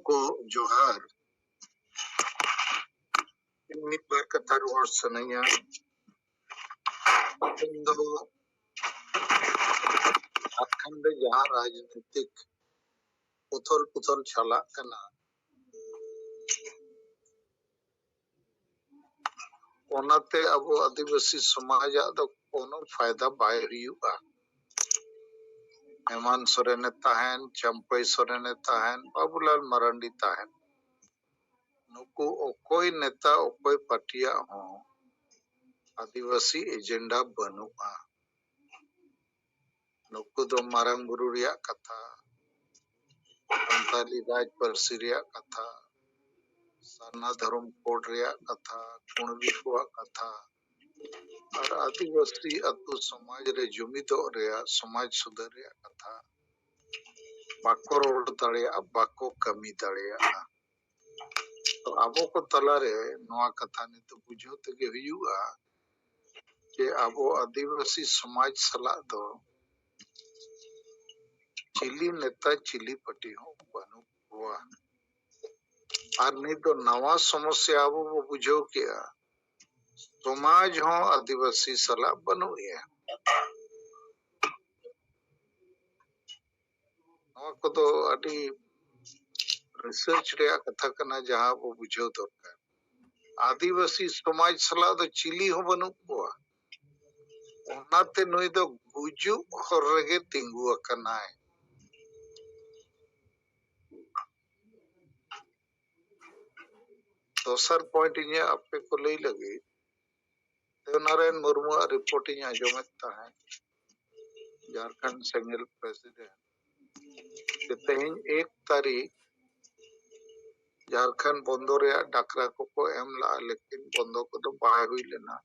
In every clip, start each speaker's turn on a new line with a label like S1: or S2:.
S1: को जोहार मित बार कथा रुआर सनैया दो अखंड जहां राजनीतिक उथल पुथल चला कना ओनाते अब आदिवासी समाज दो कोनो फायदा बाय हुआ हेमंत सोरेन ताहन चंपई सोरेन ताहन बाबूलाल मरांडी ताहन नुकु ओकोई नेता ओकोई पार्टिया हो आदिवासी एजेंडा बनुआ नुकु दो मारंग बुरु रिया कथा संताली राज परसी रिया कथा सारना धर्म कोड रिया कथा कुणबी कोआ कथा और आदिवासी अतु समाज रे जुमिदो रिया समाज सुधार रिया कथा बाको रोड दाड़िया बाको कमी दाड़िया तो आबो को तला रे नवा कथा ने तो बुझो तगे हुआ जे आबो आदिवासी समाज सला दो चिली नेता चिली पटी हो बनु हुआ और नहीं तो नवा समस्या आबो वो बुझो किया समाज हो आदिवासी सला बनु है नवा को तो अभी रिसर्च रे कथा कना जहां वो बुझो दरकार आदिवासी समाज सला दो चिली हो बनु हुआ ओनाते नई दो गुजु हर रेगे तिंगु अकना है दोसर पॉइंट इन्हें आपे को ले लगी देवनारायण मुर्मू रिपोर्टिंग आजमता है झारखंड सिंगल प्रेसिडेंट तेहन 1 तारीख झारखंड बंदो रे डाकरा को एम ला लेकिन बंदो को तो बाय हुई लेना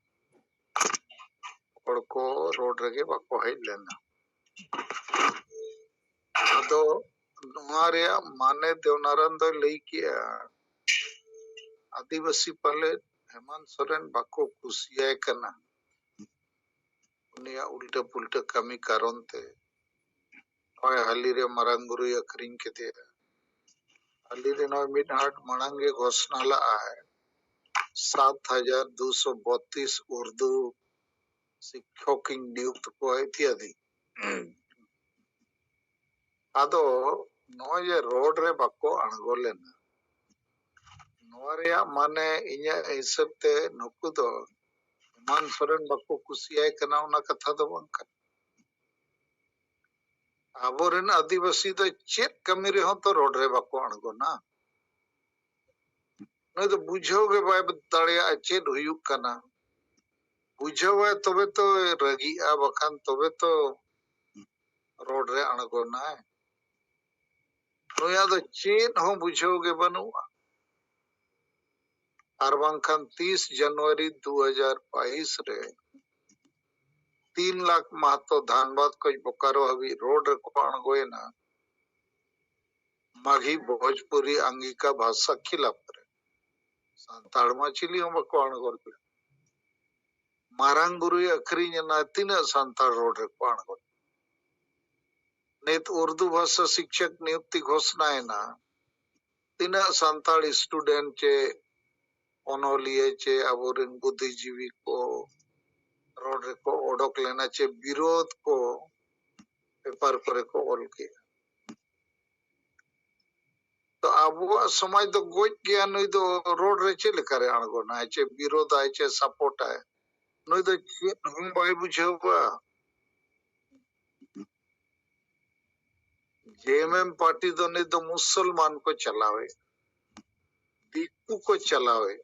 S1: और को रोड रेगे बाको है लेना तो हमारे माने देवनारायण दो लई किया आदिवासी पहले हेमंत सोरेन बाको कुसिया कना उनिया उल्टे पुल्टे कमी कारण ते ओय हाली रे मरंगुरु अखरिंग के दे हाली रे नो मिड हाट मणंगे घोषणा ला है 7232 उर्दू शिक्षक की नियुक्त को इत्यादि आदो नो ये रोड रे बाको अणगो लेना नोरिया माने इnya हिसाब ते नुकु दो हेमंत सोरेन बाको कुसिया कना उना कथा दो बंका आबोरेन आदिवासी तो चेक कमी रे हो तो रोड रे बाको अणगो ना नहीं तो बुझोगे बाय दाड़िया चेक हुयुक कना बुझोगे तबे तो रगी आ बखान तबे तो रोड रे अणगो ना है नोया तो चेक हो बुझोगे बनुआ और बंखान 30 जनवरी 2022 रे 3 लाख महतो धानबाद को बोकारो हवी रोड को अणगोए ना माघी भोजपुरी अंगिका भाषा खिलाफ रे संताड़ चिली हम को अणगो मारंग बुरु अखरी ना 3 संताड़ रोड रे को अणगो नेत उर्दू भाषा शिक्षक नियुक्ति घोषणा है ना 3 संताड़ स्टूडेंट चे ओनोलिए चे अबोरिन बुद्धिजीवी को रोड रे को ओडक लेना चे विरोध को पेपर पर को ओल के तो अब समाज तो गोज गया नहीं तो रोड रे चे लेकर अणगो ना चे विरोध आए चे सपोर्ट आए नहीं तो हम बाय बुझेबा जेएमएम पार्टी तो नहीं तो मुसलमान को चलावे दिक्कू को चलावे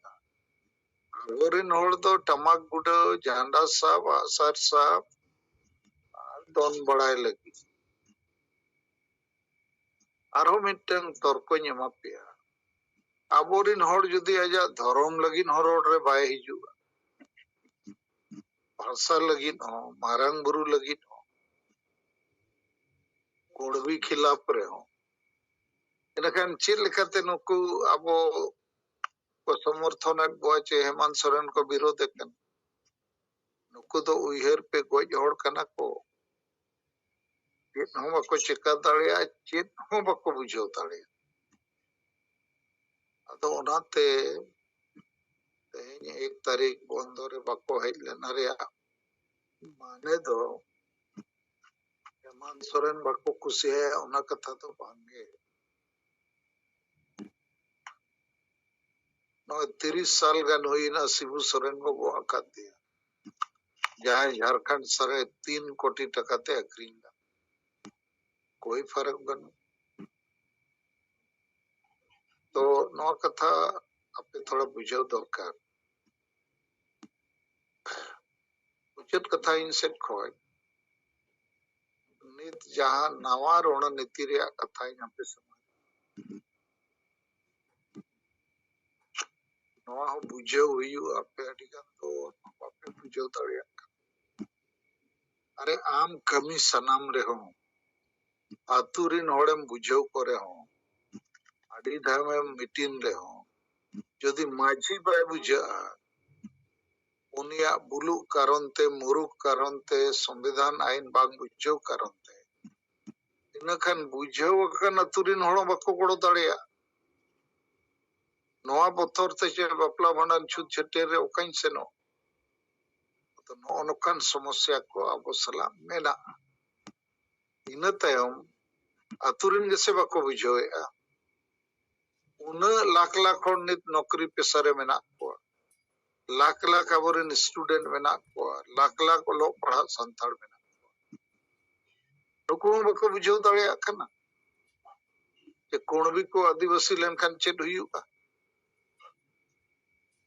S1: अबोरिन होड़ तो टमाक गुडो झांडा साहब आसार साहब दोन बड़ाई लगी आरो मिटन तर्क ᱧᱮᱢᱟ पेया आबोरिन होड़ जुदी आजा धर्म लगिन हो रोड रे बाय हिजुआ भाषा लगिन हो मारंग बुरु लगिन हो कोड़वी खिलाफ रे हो इनखान चेक लेकाते नुकु आबो को समर्थन गोचे हेमंत सोरेन को विरोध कन नुकु तो उइहर पे गोज होड़ कना को चेक हो बको चिका दाड़िया चेक हो बको बुझो दाड़िया ᱟᱫᱚ ᱚᱱᱟᱛᱮ ᱛᱮᱦᱮᱧ 1 ᱛᱟᱹᱨᱤᱠᱷ ᱵᱚᱱᱫᱚ ᱨᱮ ᱵᱟᱠᱚ ᱦᱮᱡ ᱞᱮᱱᱟ ᱨᱮᱭᱟᱜ ᱢᱟᱱᱮ ᱫᱚ ᱦᱮᱢᱟᱱᱛ ᱥᱚᱨᱮᱱ ᱵᱟᱠᱚ ᱠᱩᱥᱤᱭᱟᱭᱟ ᱚᱱᱟ ᱠᱟᱛᱷᱟ ᱫᱚ ᱵᱟᱝᱜᱮ। ᱱᱚᱜᱼᱚᱭ 30 ᱥᱟᱞ ᱜᱟᱱ ᱦᱩᱭᱱᱟ ᱥᱤᱵᱩ ᱥᱚᱨᱮᱱ ᱠᱚ ᱜᱚᱜ ᱟᱠᱟᱫᱮᱭᱟ, ᱡᱟᱦᱟᱸᱭ झारखंड ᱥᱟᱨᱮ 3 कोटी টাকা তে আক্রিং दा, कोई फर्क बानुं। तो नवा कथा आपे थोड़ा बुझाव दरकार। उचित कथा इन सेट खोय नित जहां नवा रणनीति रे कथा इन आपे समझ नवा हो बुझाव हुई आपे अडी गान तो आपे बुझाव दरिया। अरे आम कमी सनाम रे हो आतुरिन होड़ेम बुझाव करे हो अडी धामेम मीटिंग रे हो जदि माझी बाय बुझा उनिया बुलु कारण ते मुरुक कारण ते संविधान आईन बांग बुझाव कारण ते इनखान बुझाव अकन आतुरिन होड़ बाको गड़ो दाड़िया नवा बतर ते चे बापला भांडन छुत छटेर रे ओकाइन सेनो तो नो नोकान समस्या को अब सला मेना इन तायम आतुरिन गेसे बाको बुझावेआ उन लाख लाख होड़ नित नौकरी पेशारे मेना को लाख लाख अबोरेन स्टूडेंट मेना को लाख लाख लो पढ़ा संताड़ मेना नुकु बाको बुझाव दाड़िया कना जे कुणबी को आदिवासी लेनखान चेद हुयुगा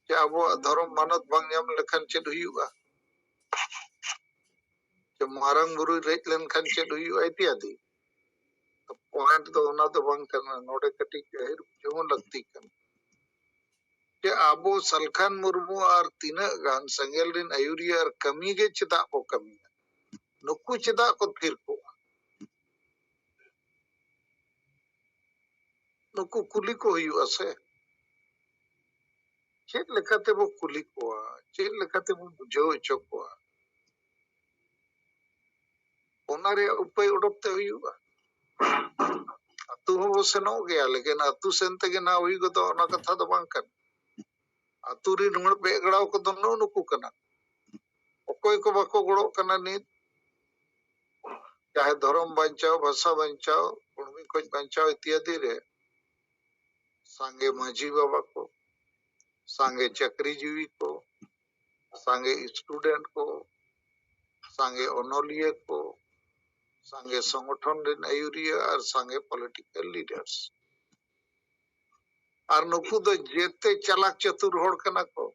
S1: जे अबो धर्म मानत बांग ᱧᱟᱢ लेखान चेद हुयुगा जे मारंग बुरु रेज लेनखान चेद हुयुगा इत्यादि तो पॉइंट तो ओना तो बांग करना नोडे कटी गहिर बुझाव लगती कन जे अबो सलखान मुर्मू और तीना गान संगेल रिन आयुरिया और कमी गे चेदा को कमी नुकु चेदा को फिर को नुकु कुली को हुयुआ से चेद लेखाते बो कुली को चेद लेखाते बो बुझाव हचो को ओनारे उपाय उडोकते हुयुआ अतु हो बो सेनो गया लेकिन अतु सेनते के ना हुई गो तो ओना कथा दो बांग कन अतु रि नमण बेगड़ाव को तो नो नुकु कना ओकोय को बाको गड़ो कना नित चाहे धर्म बचाओ भाषा बचाओ कुणबी खोज बचाओ इत्यादि रे सांगे माझी बाबा को सांगे चक्रीजीवी को सांगे स्टूडेंट को सांगे ओनोलिया को सांगे संगठन रिन आयुरिया और सांगे पॉलिटिकल लीडर्स और नुकु दो जेते चालाक चतुर होड़ कना को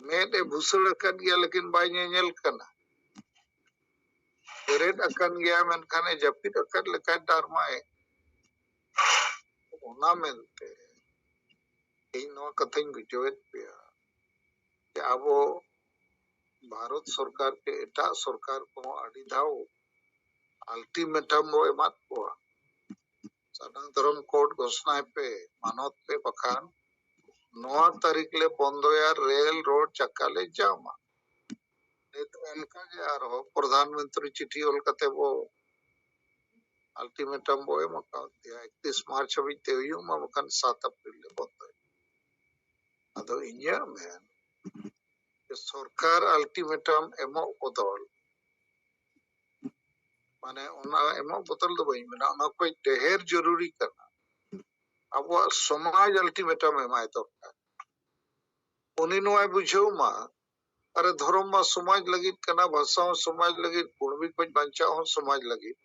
S1: मेदे भूसड़ अकन गया लेकिन बाय नेल कना बेरेद अकन गया मेनखाने जपिद अकन लेका डारमाए ओना मेनते इन नो कथाइन बुझावेत पेया कि आबो भारत सरकार के एटा सरकार को आदि धाव अल्टीमेटम वो एमात को सनातन धर्म कोड घोषणा पे मानवत पे बखान 9 तारीख ले बंदोया रेल रोड चक्का ले जामा नित उनका के आर हो प्रधानमंत्री चिट्ठी ओल कते वो अल्टीमेटम वो एमका दिया 31 मार्च हबी ते हुयु मा बखान 7 अप्रैल ले बंदो अदो इन्या में सरकार अल्टीमेटम एमो बदल माने ओना एमो बदल दो बई मेना ओना कोई ढेर जरूरी करना अब समाज अल्टीमेटम एमाय दरकार उनी नोय बुझाव मा अरे धर्म मा समाज लगित कना भाषा समाज लगित कुणबी खोज बंचा हो समाज लगित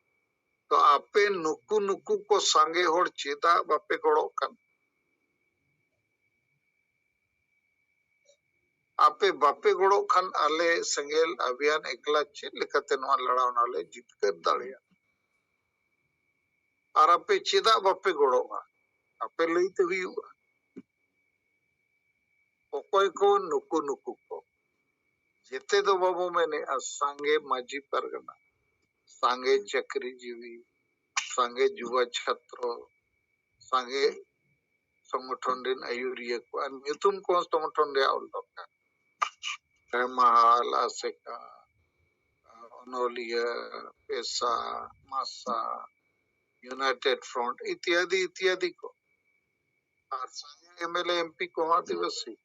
S1: तो आपे नुकु नुकु को सांगे होड़ चेदा बापे गड़ो कन आपे बापे गड़ो खान आले संगेल अभियान एकला चेद लेखाते नोआ लड़ाव नाले जितकर दाड़िया और आपे चेदा बापे गड़ो आपे लईते हुयुआ ओकोय को नुकु नुकु को जेते दो बाबू मैंने सांगे माझी परगना सांगे चक्रीजीवी सांगे युवा छात्र सांगे संगठन दिन आयुरिया को ᱧᱩᱛᱩᱢ को संगठन रे ऑल दरकार हेमाल आसेका ओनोलिया पेशा मासा यूनाइटेड फ्रंट इत्यादि इत्यादि को और संजय एमएलए एमपी को आदिवासी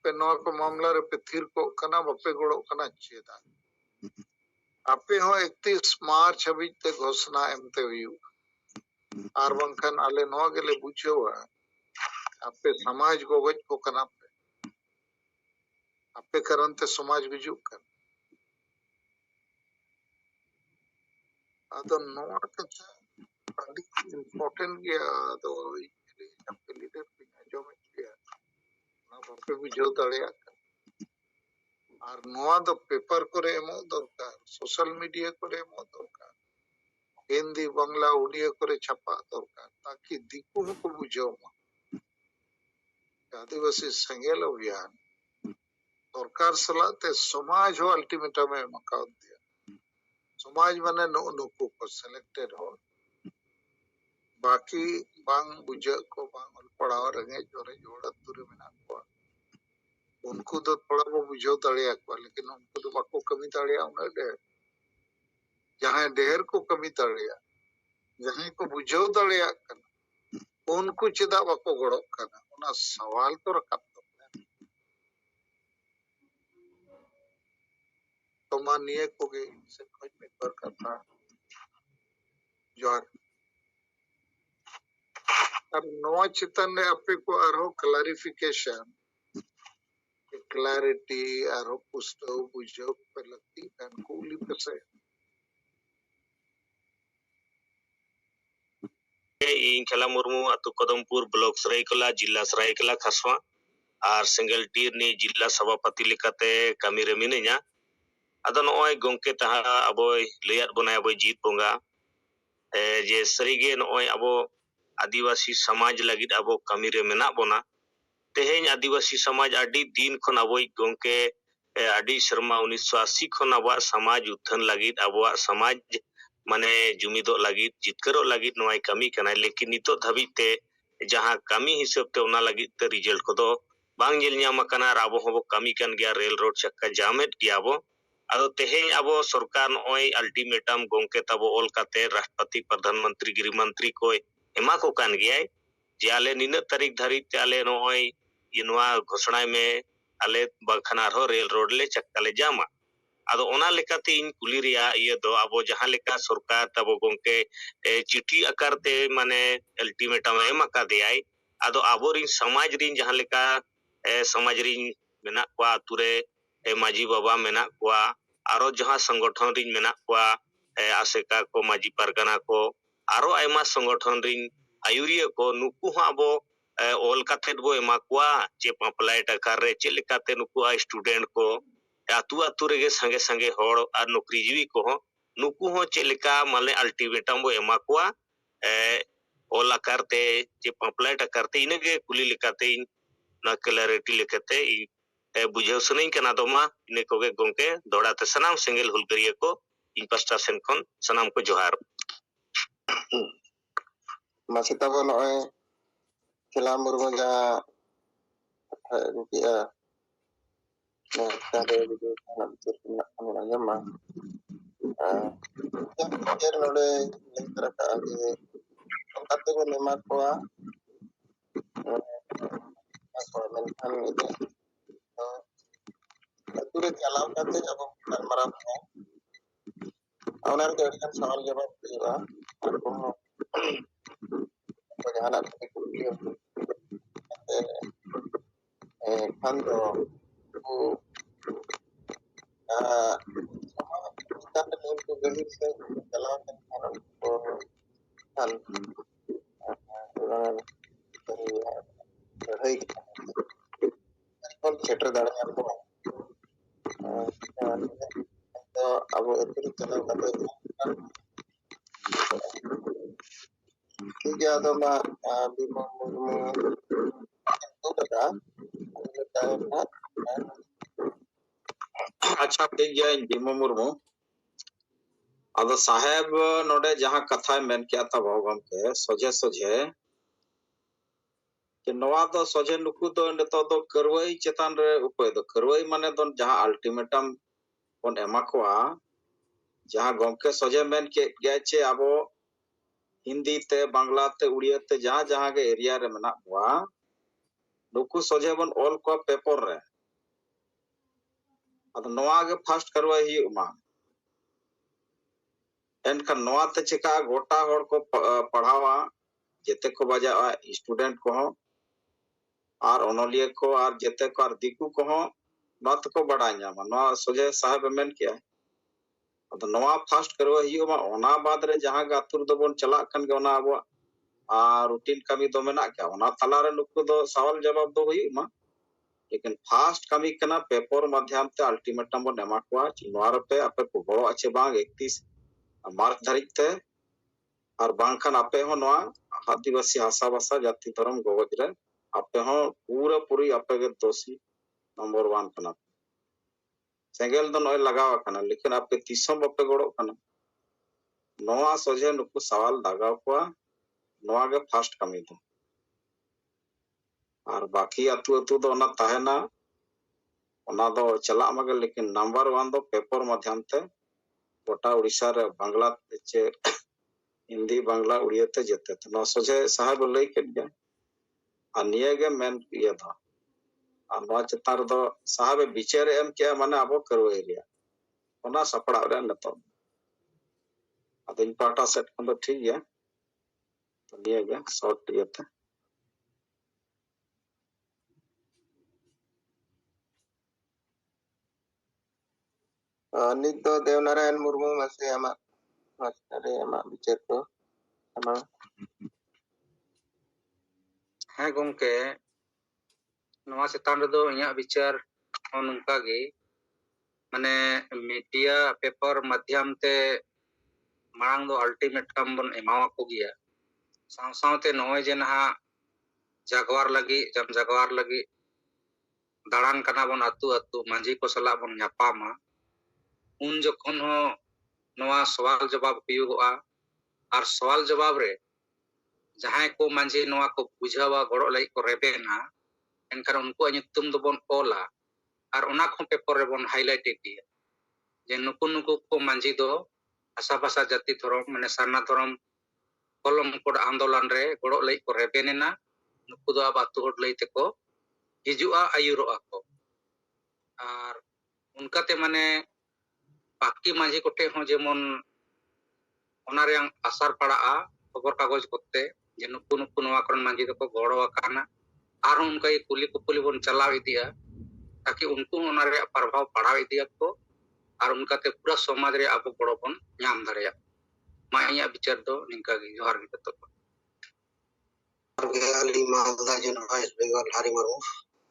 S1: पे नवा को मामला रे पे थिर को कना बपे गोड़ो कना चेदा आपे हो 31 मार्च हबी ते घोषणा एमते हुई आर बंखन आले नवा गेले बुझेवा आपे समाज गोगज को कना पे आपे करनते समाज गुजु कर आदो नवा कथा अडी इम्पोर्टेंट गया तो आपे लीडर पे जो में किया ना बपे बुझो दड़िया और नवा दो पेपर करे एमो दरकार सोशल मीडिया करे एमो दरकार हिंदी बांग्ला उड़िया करे छपा दरकार ताकि दिकु को बुझो आदिवासी संगेल अभियान सरकार सलाते समाज हो अल्टीमेटम में मकान दिया समाज माने नुकु को सिलेक्टेड हो बाकी बांग बुझे को बांग पढ़ाओ रंगे जोरे जोड़ा तुरे में नाकुआ उनको तो थोड़ा वो बुझो दड़िया को लेकिन उनको तो बाको कमी दड़िया उन्हें डेर जहाँ डेर को कमी दड़िया जहाँ को बुझो दड़िया करना उनको चिदा बाको गड़ो करना उन्हें सवाल तो रखा तो मानिए को के से खोज में पर करना जोर अब नवा चितन ने अपने को आरो क्लैरिफिकेशन क्लैरिटी आरो पुस्तो बुझो पर लगती अनुकूली से
S2: इन खेला मुर्मू अतु कदमपुर ब्लॉक सरायकला जिला सरायकला खसवा और सिंगल टीर नि जिला सभापति लेकाते कमी रे मिनेኛ अदो नय गोंके तहा अबोय लैयात बनाय अबोय जीत बोंगा जे सरीगे नय अबो आदिवासी समाज लगित अबो कमी रे मेना बोना तेहेñ आदिवासी समाज आदि दिन खन अबोय गोंके आदि शर्मा 1980 खन अबो समाज उत्थान लगित अबो समाज माने जुमिदो लगित जितकरो लगित नय कमी कना लेकिन नितो धबिते जहां कमी हिसाब ते ओना लगित ते रिजल्ट को दो बांग जेल ᱧᱟᱢ कना आबो होबो कमी कन गया रेल रोड चक्का जामेट गया अबो अदो तेहेñ अबो सरकार नय अल्टीमेटम गोंके तबो ओल काते राष्ट्रपति प्रधानमंत्री गृह मंत्री को एमा को कान गया जे आले निना तारीख धारित ते आले नय इनवा घोषणा में आले बखना रो रेल रोड ले चक्का ले जामा अदो ओना लेकाते इन कुली रिया ये दो अबो जहां लेका सरकार तबो गोंके चिठी आकार ते माने अल्टीमेटम एम का देय अदो आबोरिन समाज रिन जहां लेका समाज रिन मेना को अतुरे माजी बाबा मेना को आरो जहां संगठन रिन मेना को आसेका को माजी परगना को आरो आयमा संगठन रिन आयुरिया को नुकु अबो ओल काथे बो एमा को जे पम्पलाइट आकार रे चे लेकाते नुकु स्टूडेंट को आतु आतु रे संगे संगे होड़ और नौकरी जीवी को नुकु हो चेलिका माने अल्टीमेटम बो एमा को ओला करते जे पम्पलेट करते इनगे कुली लिकाते ना क्लैरिटी लिखते बुझाव सनई कना दोमा इने कोगे गोंके दोड़ाते सनाम सिंगल हुलगरिया को इन पास्टा सेन खन सनाम को जोहार
S3: मासे तब नय खेला मुर्मू जा रुकिया तारे वीडियो खाना बिचार खाना जमा यार नोडे लेकर का आगे काते को नेमा को मेनखान इदे अतुरे चलाव काते अब मरा है औनार के अडकन सवाल जवाब दिवा और को जहाना कुलियो खान दो kita untuk gani saya jalankan orang kan orang dari kalau setter darahnya itu atau abu itu jalan kata tiga atau mah bima itu kan
S4: अच्छा ठीक है भीमा मुर्मू अद साहेब नोडे जहां कथा मेन किया था गमके सोझे सोझे कि नवा दो सोझे नुकु दो नेतो दो करवई चेतान रे उपाय दो करवई माने दो जहां अल्टीमेटम बन एमा कोआ जहां गमके सोझे मेन के गया छे आबो हिंदी ते बांग्ला ते उड़िया ते जहां जहां के एरिया रे मेना कोआ नुकु सोझे बन ऑल को पेपर रे अद नवा के फर्स्ट करवा ही उमा एनका नवा ते चिका गोटा होड़ को पढ़ावा जेते को बजा स्टूडेंट को और ओनोलिया को और जेते को और दिकु को नत को बड़ा न्यामा नवा सोझे साहब मेन किया अद नवा फर्स्ट करवा ही उमा ओना बाद रे जहां के अतुर दो बन चला कन के ओना अब रूटीन कमी दो मेना क्या ओना तला रे नुकु दो सवाल जवाब दो हुई उमा लेकिन फास्ट कमी कना पेपर माध्यम ते अल्टीमेटम बन एमा को नवा पे आपे को बड़ो अच्छे बांग 31 मार्च तारीख ते और बांखान आपे हो नवा आदिवासी हासा भाषा जाति धर्म गोवज रे आपे हो पूरा पूरी आपे के दोषी नंबर 1 कना सेंगेल दो नय लगाव कना लेकिन आपे तीसम बापे गड़ो कना नवा सोझे नुकु सवाल दागाव को नवा के फास्ट कमी दो और बाकी अतु अतु दो ना ताहेना ओना दो चला मगे लेकिन नंबर 1 दो पेपर माध्यम ते गोटा उड़ीसा रे बांग्ला चे हिंदी बांग्ला उड़िया ते जेते तो ना सोझे साहब लई के गया और निये के मेन ये था और नवा चतार दो साहब विचार एम के माने अब करवे एरिया ओना सपड़ा रे नतो अदिन पाटा सेट को ठीक है तो निये के शॉर्ट ये था
S3: नित दो देवनारायण मुर्मू मासे आमा मास्टरे आमा विचार को आमा
S5: हाँ गोंके नवा चेतान रेदो इया विचार नुका गे माने मीडिया पेपर माध्यम ते मांग दो अल्टीमेटम बन एमावा को गिया साव सावते नय जे नहा जागवार लगी जम जागवार लगी दाड़ान कना बन अतु अतु मांझी को सला बन न्यापामा उन जखन हो नवा सवाल जवाब हुयुगोआ और सवाल जवाब रे जहां को मांझी नवा को बुझावा गड़ो लाई को रेबेना एनकर उनको nyutum दो बन ओला और ओना को पेपर रे बन हाईलाइट दिया जे नुकु नुकु को मांझी दो आशा भाषा जाति धर्म माने सारना धर्म कलम कोड आंदोलन रे गड़ो लाई को रेबेनेना नुकु दो अब अतु होड़ लाई तेको हिजुआ आयुरोआ को और उनका ते माने बाकी मांझी कोटे हो जेमन ओना रे आसार पड़ा खबर कागज कोते जे नुकु नुकु नवा करन मांझी दो को गड़ो आकाना और उनका ये कुली बन चलाव इदिया ताकि उनको ओना रे प्रभाव पड़ाव इदिया को और उनका ते पूरा समाज रे अब बड़ो बन नाम दरिया मा इया विचार दो निका गे जोहार गे तो
S6: के अली मालदा जन वेस्ट बंगाल हारी मरु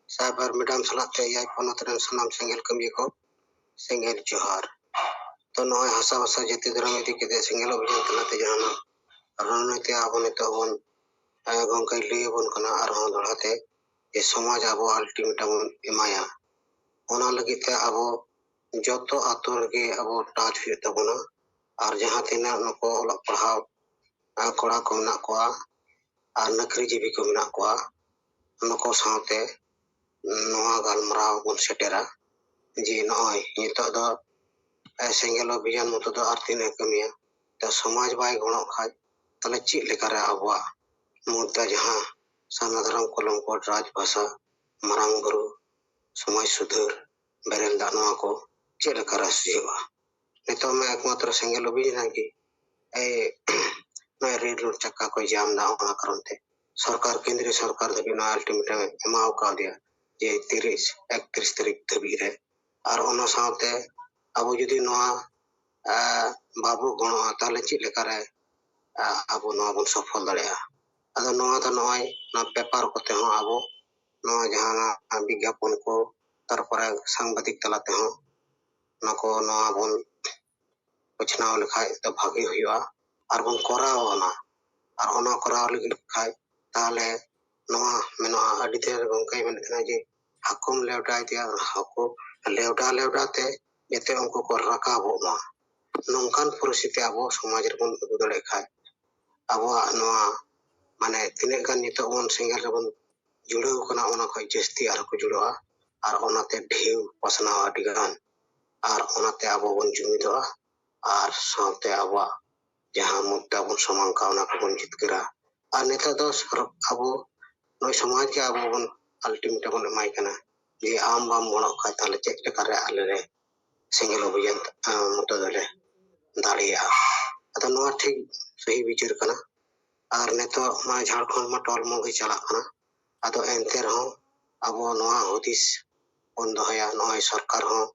S6: साबर मैडम सलाते या पनत रन सनाम सेंगेल कमी को सेंगेल जोहार तो नय हासा भाषा जति धर्म इदि के सेंगेल अभियान तनाते जाना रणनीति आबने तो बन गंके लिए बन कना और दड़ाते ये समाज अब अल्टीमेटम एमाया ओना लगिते अब जतो आतुर के अब टाच हुई तबना और जहां तिना नको ओला पढ़ाव कोड़ा को ना कोआ और नकरी जीवी को मेना कोआ नको साथे नवा गालमराव बन सेटेरा जी नय नितो दो सेंगेल अभियान मतो दो आरतीने कमिया तो समाज बाय गणो खाय तले ची लेकारे अबवा मुद्दा जहां साना धर्म कलम कोड राजभाषा मरांग गुरु समाज सुधर बेरेल दानवा को चे लेकारे सिवा नितो में एकमात्र सेंगेल अभियान की ए नय रेड रोड चक्का को जाम दा ओना करनते सरकार केंद्रीय सरकार दबी ना अल्टीमेटम एमाव का दिया जे 31 तारीख दबी रे और ओना साथे अब जदी नवा बाबू गणो ताले ची लेकारे अब नवा बन सफल दड़िया अदो नवा तो नय ना पेपर कोते हो अब नवा जहां विज्ञापन को तारपरे सांबादिक तलाते हो नको नवा बन पछनाव लेखाय तो भागी हुआ और बन करावना और ओना कराव लगी खाय ताले नवा मेना अडी देर गंके मेनथना जे हाकुम लेवटा दिया हाकु लेवटा ते जेते उनको को राकाबो मा नोंकान परिस्थिति अब समाज रे बन उदु दड़े खाय अब नवा माने तिने गान नितो बन सेंगेल रे बन जुड़ो कना ओना खय जस्ती आर को जुड़ोआ और ओनाते ढेउ पसना अडी गान और ओनाते अब बन जुमिदोआ और साथे अब ᱡᱟᱦᱟᱸ ᱢᱩᱫᱽᱫᱟ ᱵᱚᱱ ᱥᱚᱢᱟᱝ ᱚᱱᱟ ᱠᱚᱵᱚᱱ ᱡᱤᱛᱠᱟᱹᱨᱟ ᱟᱨ ᱱᱤᱛᱚᱜ ᱫᱚ ᱟᱵᱚ ᱱᱩᱭ ᱥᱚᱢᱟᱡᱽ ᱜᱮ ᱟᱵᱚ ᱵᱚᱱ ᱟᱞᱴᱤᱢᱮᱴᱟᱢ ᱵᱚᱱ ᱮᱢᱟᱭ ᱠᱟᱱᱟ ᱡᱮ ᱟᱢ ᱵᱟᱢ ᱜᱚᱲᱚᱜ ᱠᱷᱟᱡ ᱛᱟᱦᱞᱮ ᱪᱮᱫ ᱞᱮᱠᱟᱨᱮ ᱟᱞᱮ ᱨᱮ ᱥᱮᱸᱜᱮᱞ ᱚᱵᱷᱤᱡᱟᱱ ᱢᱚᱛᱚ ᱫᱚᱞᱮ ᱫᱟᱲᱮᱭᱟᱜᱼᱟ ᱟᱫᱚ ᱱᱚᱣᱟ ᱴᱷᱤᱠ ᱥᱟᱹᱦᱤ ᱵᱤᱪᱟᱹᱨ ᱠᱟᱱᱟ ᱟᱨ ᱱᱤᱛᱚᱜ ᱢᱟ ᱡᱷᱟᱲᱠᱷᱚᱸᱰ ᱢᱟ ᱴᱚᱞᱢᱚ ᱜᱮ ᱪᱟᱞᱟᱜ ᱠᱟᱱᱟ ᱟᱫᱚ ᱮᱱᱛᱮ ᱨᱮᱦᱚᱸ ᱟᱵᱚ ᱱᱚᱣᱟ ᱦᱩᱫᱤᱥ ᱵᱚᱱ ᱫᱚᱦᱚᱭᱟ ᱱᱚᱜᱼᱚᱭ ᱥᱚᱨᱠᱟর ᱦᱚᱸ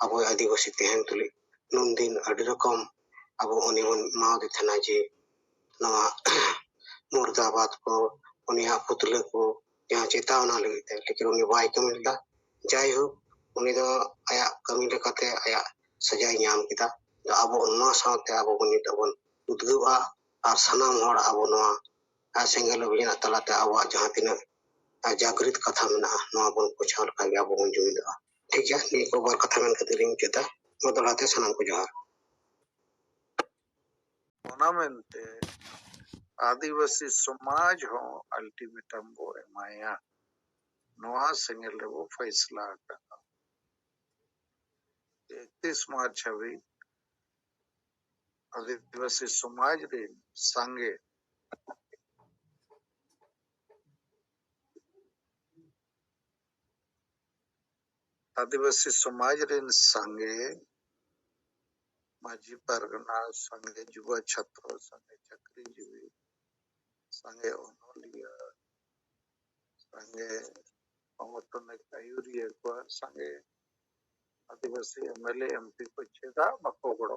S6: ᱟᱵᱚ ᱟᱹᱫᱤᱵᱟᱹᱥᱤ ᱛᱟᱦᱮᱱ ᱛᱩᱞᱩᱡ ᱱᱩᱱ ᱫᱤᱱ ᱟᱹᱰᱤ ᱨᱚᱠᱚᱢ ᱟᱵᱚ ᱩᱱᱤ ᱵᱚᱱ ᱮᱢᱟᱣᱟᱫᱮ ᱛᱟᱦᱮᱱᱟ ᱡᱮ ᱱᱚᱣᱟ ᱢᱩᱨᱫᱟᱵᱟᱫ ᱠᱚ ᱩᱱᱤᱭᱟᱜ ᱯᱩᱛᱞᱟᱹ ᱠᱚ ᱡᱟᱦᱟᱸ ᱪᱮᱛᱟᱣᱱᱟ ᱞᱟᱹᱜᱤᱫ ᱛᱮ ᱞᱮᱠᱤᱱ ᱩᱱᱤ ᱵᱟᱭ ᱠᱟᱹᱢᱤ ᱞᱮᱫᱟ ᱡᱟᱭᱦᱳᱠ ᱩᱱᱤ ᱫᱚ ᱟᱭᱟᱜ ᱠᱟᱹᱢᱤ ᱞᱮᱠᱟᱛᱮ ᱟᱭᱟᱜ ᱥᱟᱡᱟᱭ ᱧᱟᱢ ᱠᱮᱫᱟ ᱟᱵᱚ ᱱᱚᱣᱟ ᱥᱟᱶᱛᱮ ᱟᱵᱚ ᱵᱚᱱ ᱱᱤᱛᱚᱜ ᱵᱚᱱ ᱩᱫᱽᱜᱟᱹᱣᱟ ᱟᱨ ᱥᱟᱱᱟᱢ ᱦᱚᱲ ᱟᱵᱚ ᱱᱚᱣᱟ ᱥᱮᱸᱜᱮᱞ ᱚᱵᱷᱤᱡᱟᱱ ᱛᱟᱞᱟᱛᱮ ᱟᱵᱚᱣᱟᱜ ᱡᱟᱦᱟᱸ ᱛᱤᱱᱟᱹᱜ ᱡᱟᱜᱨᱤᱛ ᱠᱟᱛᱷᱟ ᱢᱮᱱᱟᱜᱼᱟ ᱱᱚᱣᱟ ᱵᱚᱱ ᱯᱳᱪᱷᱟᱣ ᱞᱮᱠᱷᱟᱱ ᱜᱮ ᱟᱵᱚ ᱵᱚᱱ ᱡᱩᱢᱤᱫᱚᱜᱼᱟ ᱴᱷᱤᱠ ᱜᱮᱭᱟ ᱱᱤᱭᱟᱹ ᱠᱚ ᱵᱟᱨ ᱠᱟᱛᱷᱟ ᱢᱮᱱ ᱠᱟᱛᱮ ᱞᱤᱧ ᱢᱩᱪᱟᱹᱫᱟ ᱫᱚᱦᱲᱟᱛᱮ ᱥᱟᱱᱟᱢ ᱠᱚ ᱡᱚᱦᱟᱨ
S1: ᱚᱱᱟ ᱢᱮᱱᱛᱮ आदिवासी समाज हो अल्टीमेटम बो एमाया नोहा सेंगेल रे वो फैसला करा 31 मार्च छवि आदिवासी समाज रे संगे आदिवासी समाज रे संगे माझी परगना संगे युवा छात्र संगे चाकरीजीवी संगे ओनोलिया संगे संगठन आयुरिया को संगे आदिवासी एमएलए एमपी को चेदा बको बड़ो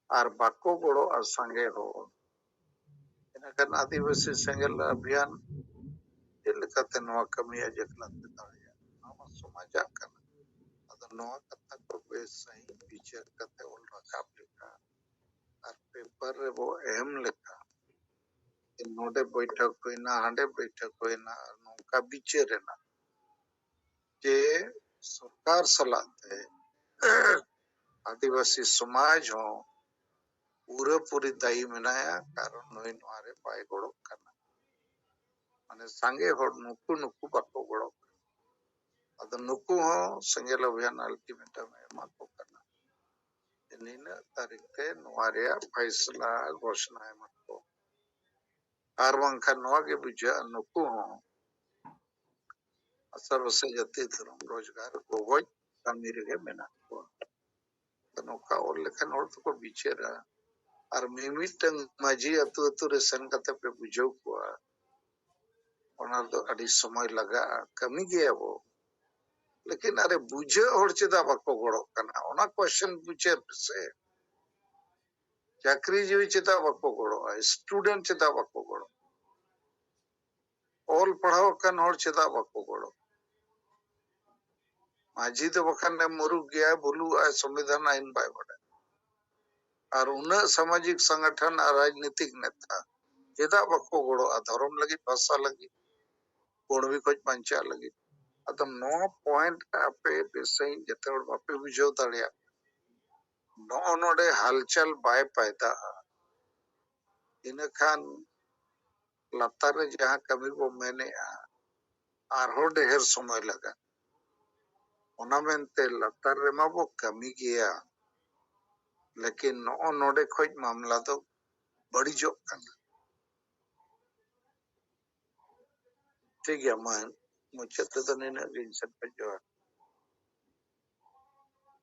S1: और बको बड़ो और संगे हो इनकन आदिवासी सेंगल अभियान जेलकते नवा कमिया जकलाते दाड़िया नवा समाजा कना अद नवा कथा को बेस सही विचार कते ओल रकाब लेका और पेपर रे वो अहम लेका नोडे बैठक होइना हांडे बैठक होइना नौका विचार ना जे सरकार सलाते आदिवासी समाज हो पूरा पूरी दायी मनाया कारण नई नवारे पाए गड़ो करना माने संगे होड़ नुकु नुकु बाको गड़ो अद नुकु हो सेंगेल अभियान अल्टीमेटम एमा को करना निना तारीख ते नवारे फैसला घोषणा एमा को आर वंखा नवा के बुझा नुकु हो असर से जति धर्म रोजगार गोगोज कामिरे के मेना को नौका और लेखन और तो को बिचेरा और मिमिटंग माझी अतु अतु रे सन कते पे बुझो को ओना दो अडी समय लगा कमी गया वो लेकिन अरे बुझे और चेदा बाको गड़ो कना ओना क्वेश्चन बुझे से चाकरी जीवी चेदा बाको गड़ो स्टूडेंट चेदा बाको गड़ो ऑल पढ़ाओ कन और चेदा बाको गड़ो माझी तो बखान ने मुरु गया भूलू संविधान आइन बाय बड़े और उन सामाजिक संगठन और राजनीतिक नेता चेदा बाको गड़ो धर्म लगी भाषा लगी कोण भी कुछ पंचा लगी अतम नो पॉइंट आपे बेसई जते और बापे बुझो दाड़िया नो नोडे हलचल बाय पैदा इन खान लतार जहां कमी को मैंने आरो ढेर समय लगा ओना मेनते लतार रे मा बो कमी गया लेकिन नो नोडे खोज मामला तो बड़ी जो करना ठीक है मान मुझे तो नहीं ना गिन सकते जो